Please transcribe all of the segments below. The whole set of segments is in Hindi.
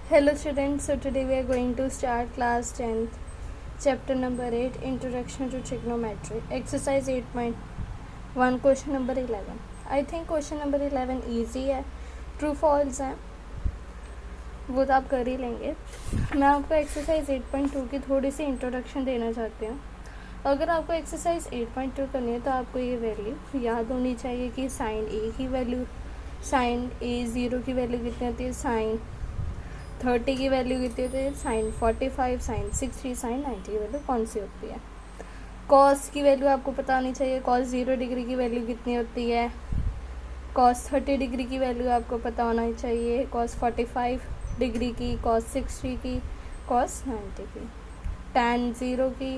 Hello students, so today we are going to start class 10th, chapter number 8, Introduction to Trigonometry, exercise 8.1, question number 11. I think question number 11 easy है, true false है, वो तो आप कर ही लेंगे. मैं आपको एक्सरसाइज 8.2 की थोड़ी सी इंट्रोडक्शन देना चाहती हूँ. अगर आपको एक्सरसाइज 8.2 करनी है तो आपको ये वैल्यू याद होनी चाहिए कि साइन ए की वैल्यू, साइन ए 0 की वैल्यू कितनी होती है, साइन 30 की वैल्यू कितनी होती है, साइन 45, साइन 60, साइन 90 की वैल्यू कौन सी होती है. कॉस की वैल्यू आपको पता होनी चाहिए, कॉस 0 डिग्री की वैल्यू कितनी होती है, कॉस 30 डिग्री की वैल्यू आपको पता होना चाहिए, कॉस 45 डिग्री की, कॉस 60 की, कॉस 90 की, टैन 0 की,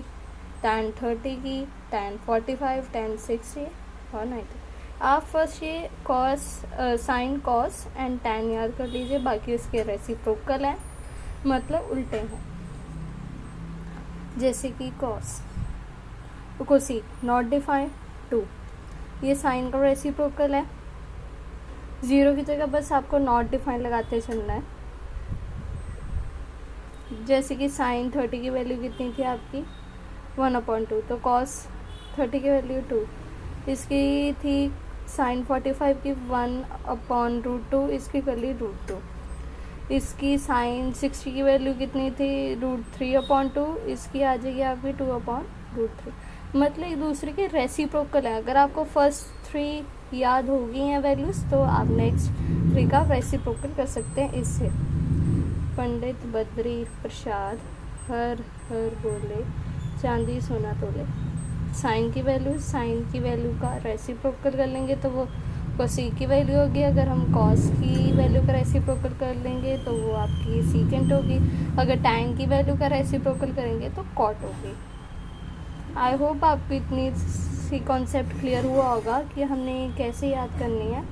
टैन 30 की, टैन 45, टैन 60 और 90. आप फर्स्ट ये cos, sine, cos and tan याद कर लीजिए, बाकी उसके रेसिप्रोकल हैं, मतलब उल्टे हैं. जैसे कि कॉस कोसी नॉट डिफाइन 2, ये साइन का रेसिप्रोकल है. 0 की जगह बस आपको नॉट डिफाइन लगाते चलना है. जैसे कि साइन 30 की वैल्यू कितनी थी आपकी 1/2, तो कॉस 30 की वैल्यू 2, इसकी थी साइन 45 की 1/√2, इसकी कर ली √2. इसकी साइन 60 की वैल्यू कितनी थी √3/2, इसकी आ जाएगी आपकी 2/√3. मतलब एक दूसरे के रेसिप्रोकल है. अगर आपको फर्स्ट 3 याद हो गई हैं वैल्यूज़ तो आप नेक्स्ट 3 का रेसिप्रोकल कर सकते हैं इससे. पंडित बद्री प्रसाद हर हर बोले चांदी सोना तोले. साइन की वैल्यू का रेसिप्रोकल कर लेंगे तो वो कोसी की वैल्यू होगी. अगर हम कॉस की वैल्यू का रेसिप्रोकल कर लेंगे तो वो आपकी सीकेंट होगी. अगर टैन की वैल्यू का रेसिप्रोकल करेंगे तो कॉट होगी. आई होप आपको इतनी सी कॉन्सेप्ट क्लियर हुआ होगा कि हमने कैसे याद करनी है.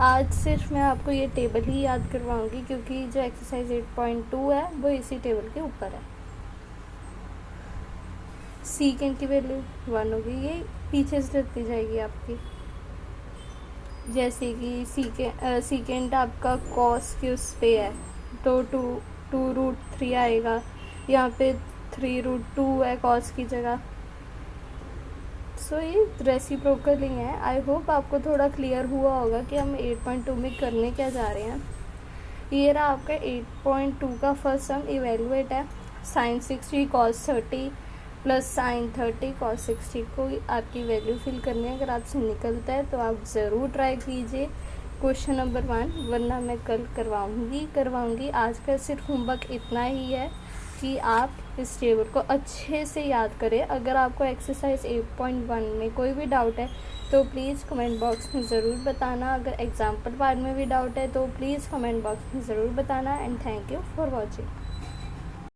आज सिर्फ मैं आपको ये टेबल ही याद करवाऊँगी क्योंकि जो एक्सरसाइज 8.2 है वो इसी टेबल के ऊपर है. सीकेंट की वैल्यू 1 होगी, ये पीछे से चलती जाएगी आपकी. जैसे कि सीकेंट आपका कॉस के उस पे है तो 2√3 आएगा. यहाँ पे 3√2 है कॉस की जगह. सो ये रेसिप्रोकल ही है. आई होप आपको थोड़ा क्लियर हुआ होगा कि हम 8.2 में करने क्या जा रहे हैं. ये रहा आपका 8.2 का फर्स्ट सम इवेलुएट है. Sine 60 cos 30 plus sine 30 cos 60 को आपकी वैल्यू फिल करनी है. अगर आपसे निकलता है तो आप ज़रूर ट्राई कीजिए क्वेश्चन नंबर 1, वरना मैं कल करवाऊँगी. आज का सिर्फ होमवर्क इतना ही है कि आप इस टेबल को अच्छे से याद करें. अगर आपको एक्सरसाइज 8.1 में कोई भी डाउट है तो प्लीज़ कमेंट बॉक्स में ज़रूर बताना. अगर एग्जाम्पल पार्ट में भी डाउट है तो प्लीज़ कमेंट बॉक्स में ज़रूर बताना. And thank you for watching.